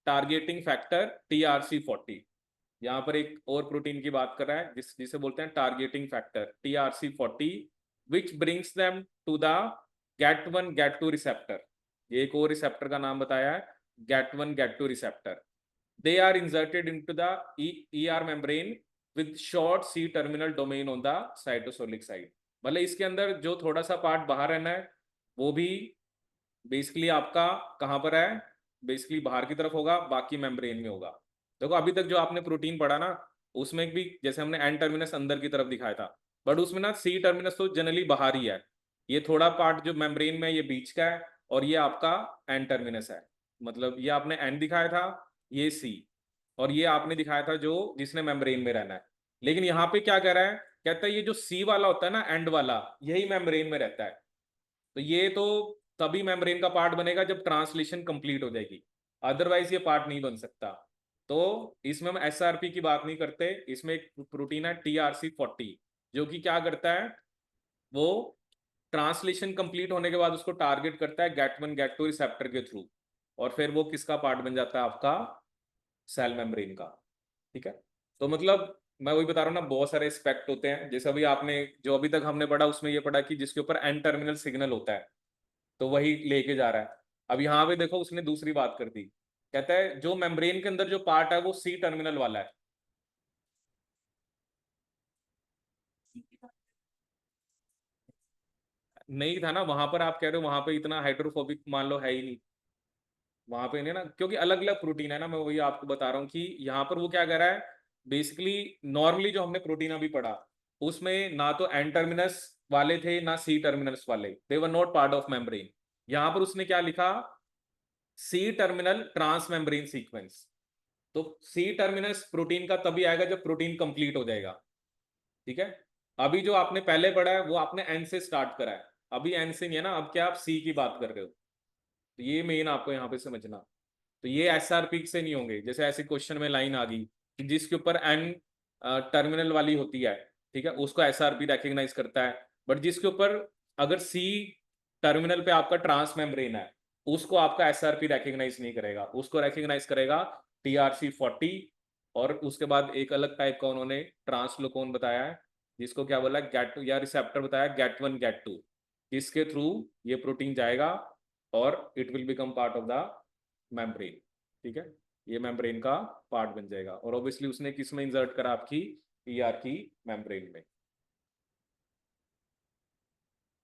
targeting factor TRC40। यहाँ पर एक और प्रोटीन की बात कर रहा है जिसे बोलते हैं targeting factor TRC40, which brings them to the GAT1 GAT2 receptor. ये एक और रिसेप्टर का नाम बताया है, GAT1 GAT2 receptor. They are inserted into the ER membrane with short C terminal domain on the cytosolic side। मतलब इसके अंदर जो थोड़ा सा पार्ट बाहर रहना है वो भी बेसिकली आपका कहाँ पर है, बेसिकली बाहर की तरफ होगा, बाकी मेम्ब्रेन में होगा। देखो अभी तक जो आपने प्रोटीन पढ़ा ना, उसमें भी जैसे हमने एन टर्मिनस अंदर की तरफ दिखाया था, बट उसमें ना सी टर्मिनस तो जनरली बाहर ही है, ये थोड़ा पार्ट जो मेम्ब्रेन में ये बीच का है, और ये आपका एन टर्मिनस है, मतलब ये आपने एन दिखाया था, ये सी, और ये आपने दिखाया था जो जिसने मेम्ब्रेन में रहना है। लेकिन यहाँ पे क्या कह रहा है, कहता है ये जो सी वाला होता है ना एंड वाला, यही मेम्ब्रेन में रहता है, तो ये तो तभी मेम्ब्रेन का पार्ट बनेगा जब ट्रांसलेशन कंप्लीट हो जाएगी, अदरवाइज ये पार्ट नहीं बन सकता। तो इसमें हम SRP की बात नहीं करते, इसमें एक प्रोटीन है TRC40 जो कि क्या करता है, वो ट्रांसलेशन कंप्लीट होने के बाद उसको टारगेट करता है GAT1 GAT2 रिसेप्टर के थ्रू, और फिर वो किसका पार्ट बन जाता है आपका सेल मेम्ब्रेन का। ठीक है, तो मतलब मैं वही बता रहा हूँ ना, बहुत सारे एस्पेक्ट होते हैं, जैसे अभी आपने जो अभी तक हमने पढ़ा उसमें ये पढ़ा कि जिसके ऊपर एन टर्मिनल सिग्नल होता है तो वही लेके जा रहा है। अब यहाँ पे देखो उसने दूसरी बात कर दी, कहता है जो मेम्ब्रेन के अंदर जो पार्ट है वो सी टर्मिनल वाला है। नहीं था ना वहां पर, आप कह रहे हो वहां पे इतना हाइड्रोफोबिक मान लो है ही नहीं, वहां पे नहीं ना, क्योंकि अलग अलग प्रोटीन है ना, मैं वही आपको बता रहा हूँ कि यहाँ पर वो क्या कह रहा है, बेसिकली नॉर्मली जो हमने प्रोटीन अभी पढ़ा उसमें ना तो एन टर्मिनस वाले थे ना सी टर्मिनस वाले, they were not part of membrane. यहाँ पर उसने क्या लिखा, C terminal transmembrane sequence, तो सी टर्मिनस प्रोटीन का तभी आएगा जब प्रोटीन कंप्लीट हो जाएगा। ठीक है, अभी जो आपने पहले पढ़ा है वो आपने एन से स्टार्ट करा है, अभी एन से नहीं है ना, अब क्या आप सी की बात कर रहे हो, तो ये मेन आपको यहाँ पे समझना। तो ये SRP से नहीं होंगे, जैसे ऐसे क्वेश्चन में लाइन आ गई कि जिसके ऊपर एन टर्मिनल वाली होती है, ठीक है, उसको SRP रिकग्नाइज करता है, बट जिसके ऊपर अगर सी टर्मिनल पे आपका ट्रांस मेम्ब्रेन है उसको आपका SRP रिकग्नाइज नहीं करेगा, उसको रिकग्नाइज करेगा TRC40। और उसके बाद एक अलग टाइप का उन्होंने ट्रांसलोकोन बताया है, जिसको क्या बोला, गैट या रिसेप्टर बताया, GAT1 GAT2, जिसके थ्रू ये प्रोटीन जाएगा और it will become part of the membrane. ठीक है, ये मेम्ब्रेन का पार्ट बन जाएगा, और ऑब्वियसली उसने किस में इंसर्ट करा, आपकी ER की मेम्ब्रेन में।